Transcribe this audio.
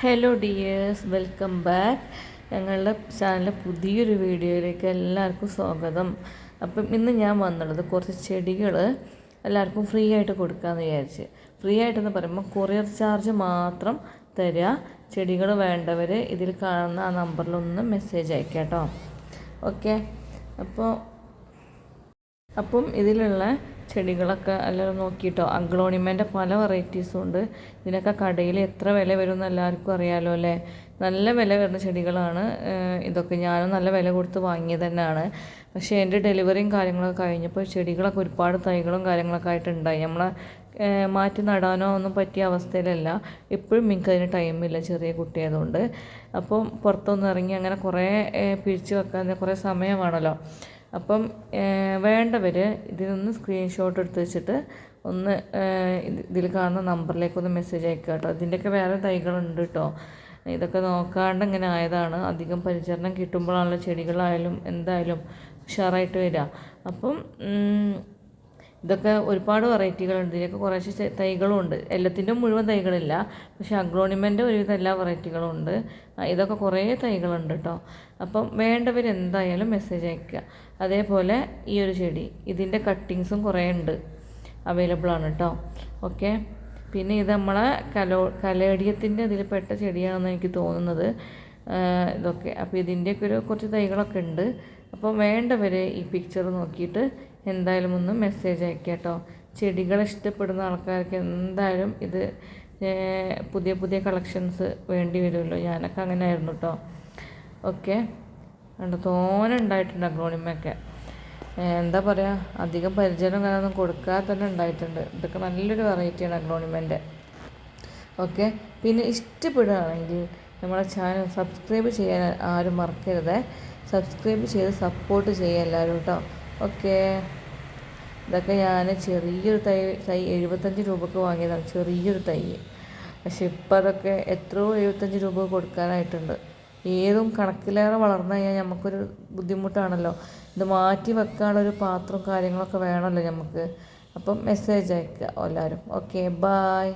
Hello dears, welcome back. ഞങ്ങളുടെ ചാനലിലെ പുതിയൊരു വീഡിയോയിലേക്ക് എല്ലാവർക്കും സ്വാഗതം. അപ്പം ഇന്ന് ഞാൻ വന്നുള്ളത് കുറച്ച് ചെടികൾ എല്ലാവർക്കും ഫ്രീ ആയിട്ട് കൊടുക്കാമെന്ന് വിചാരിച്ച്. ഫ്രീ ആയിട്ടെന്ന് പറയുമ്പോൾ കൊറിയർ ചാർജ് മാത്രം തരിക. ചെടികൾ വേണ്ടവർ ഇതിൽ കാണുന്ന ആ നമ്പറിലൊന്ന് മെസ്സേജ് അയക്കാം കേട്ടോ. ഓക്കെ, അപ്പം ഇതിലുള്ള ചെടികളൊക്കെ എല്ലാവരും നോക്കിയിട്ടോ. അഗ്ലോണിമേൻ്റെ പല വെറൈറ്റീസും ഉണ്ട്. ഇതിനൊക്കെ കടയിൽ എത്ര വില വരും എന്ന് എല്ലാവർക്കും അറിയാമല്ലോ അല്ലേ. നല്ല വില വരുന്ന ചെടികളാണ് ഇതൊക്കെ. ഞാനും നല്ല വില കൊടുത്ത് വാങ്ങിയത് തന്നെയാണ്. പക്ഷേ എൻ്റെ ഡെലിവറിയും കാര്യങ്ങളൊക്കെ കഴിഞ്ഞപ്പോൾ ചെടികളൊക്കെ ഒരുപാട് തൈകളും കാര്യങ്ങളൊക്കെ ആയിട്ടുണ്ടായി. നമ്മളെ മാറ്റി നടാനോ ഒന്നും പറ്റിയ അവസ്ഥയിലല്ല. എപ്പോഴും എനിക്ക് അതിന് ടൈമില്ല, ചെറിയ കുട്ടിയായതുകൊണ്ട്. അപ്പം പുറത്തൊന്നും ഇറങ്ങി അങ്ങനെ കുറേ പിരിച്ച് വെക്കാൻ കുറേ സമയമാണല്ലോ. അപ്പം വേണ്ടവർ ഇതിനൊന്ന് സ്ക്രീൻഷോട്ട് എടുത്ത് വെച്ചിട്ട് ഒന്ന് ഇതിൽ കാണുന്ന നമ്പറിലേക്കൊന്ന് മെസ്സേജ് അയക്കുക കേട്ടോ. ഇതിൻ്റെയൊക്കെ വേറെ തൈകളുണ്ട് കേട്ടോ. ഇതൊക്കെ നോക്കാണ്ട് ഇങ്ങനെ ആയതാണ്. അധികം പരിചരണം കിട്ടുമ്പോഴാണല്ലോ ചെടികളായാലും എന്തായാലും ഉഷാറായിട്ട് വരിക. അപ്പം ഇതൊക്കെ ഒരുപാട് വെറൈറ്റികളുണ്ട്. ഇതിലൊക്കെ കുറേശ്ശെ തൈകളും ഉണ്ട്. എല്ലാത്തിൻ്റെ മുഴുവൻ തൈകളില്ല, പക്ഷേ അഗ്ലോണിമേൻ്റെ ഒരുവിധം എല്ലാ വെറൈറ്റികളും ഉണ്ട്. ഇതൊക്കെ കുറേ തൈകളുണ്ട് കേട്ടോ. അപ്പം വേണ്ടവർ എന്തായാലും മെസ്സേജ് അയയ്ക്കുക. അതേപോലെ ഈ ഒരു ചെടി, ഇതിൻ്റെ കട്ടിങ്സും കുറേ ഉണ്ട്, അവൈലബിൾ ആണ് കേട്ടോ. ഓക്കെ, പിന്നെ ഇത് നമ്മളെ കലേഡിയത്തിൻ്റെ ഇതിൽപ്പെട്ട ചെടിയാണെന്ന് എനിക്ക് തോന്നുന്നത് ഇതൊക്കെ. അപ്പോൾ ഇതിൻ്റെയൊക്കെ കുറച്ച് തൈകളൊക്കെ ഉണ്ട്. അപ്പോൾ വേണ്ടവർ ഈ പിക്ചർ നോക്കിയിട്ട് എന്തായാലും ഒന്ന് മെസ്സേജ് അയക്കുക കേട്ടോ. ചെടികൾ ഇഷ്ടപ്പെടുന്ന ആൾക്കാർക്ക് എന്തായാലും ഇത് പുതിയ പുതിയ കളക്ഷൻസ് വേണ്ടി വരുമല്ലോ. ഞാനൊക്കെ അങ്ങനെ ആയിരുന്നു കേട്ടോ. ഓക്കെ, കണ്ടോ, തോനെ ഉണ്ടായിട്ടുണ്ട് അഗ്ലോണിമയൊക്കെ. എന്താ പറയുക, അധികം പരിചരണം കാര്യമൊന്നും കൊടുക്കാതെ തന്നെ ഉണ്ടായിട്ടുണ്ട്. ഇതൊക്കെ നല്ലൊരു വെറൈറ്റിയാണ് അഗ്ലോണിമേൻ്റെ. ഓക്കെ, പിന്നെ ഇഷ്ടപ്പെടുകയാണെങ്കിൽ നമ്മളെ ചാനൽ സബ്സ്ക്രൈബ് ചെയ്യാൻ ആരും മറക്കരുത്. സബ്സ്ക്രൈബ് ചെയ്ത് സപ്പോർട്ട് ചെയ്യുക എല്ലാവരും കേട്ടോ. ഓക്കെ, ഇതൊക്കെ ഞാൻ ചെറിയൊരു തൈ 75 രൂപക്ക് വാങ്ങിയതാണ്, ചെറിയൊരു തൈ. പക്ഷെ ഇപ്പം അതൊക്കെ എത്രയോ 75 രൂപ കൊടുക്കാനായിട്ടുണ്ട്. ഏതും കണക്കിലേറെ വളർന്നു കഴിഞ്ഞാൽ നമുക്കൊരു ബുദ്ധിമുട്ടാണല്ലോ. ഇത് മാറ്റി വെക്കാനുള്ളൊരു പാത്രവും കാര്യങ്ങളൊക്കെ വേണമല്ലോ നമുക്ക്. അപ്പം മെസ്സേജ് അയക്കുക എല്ലാവരും. Okay, bye.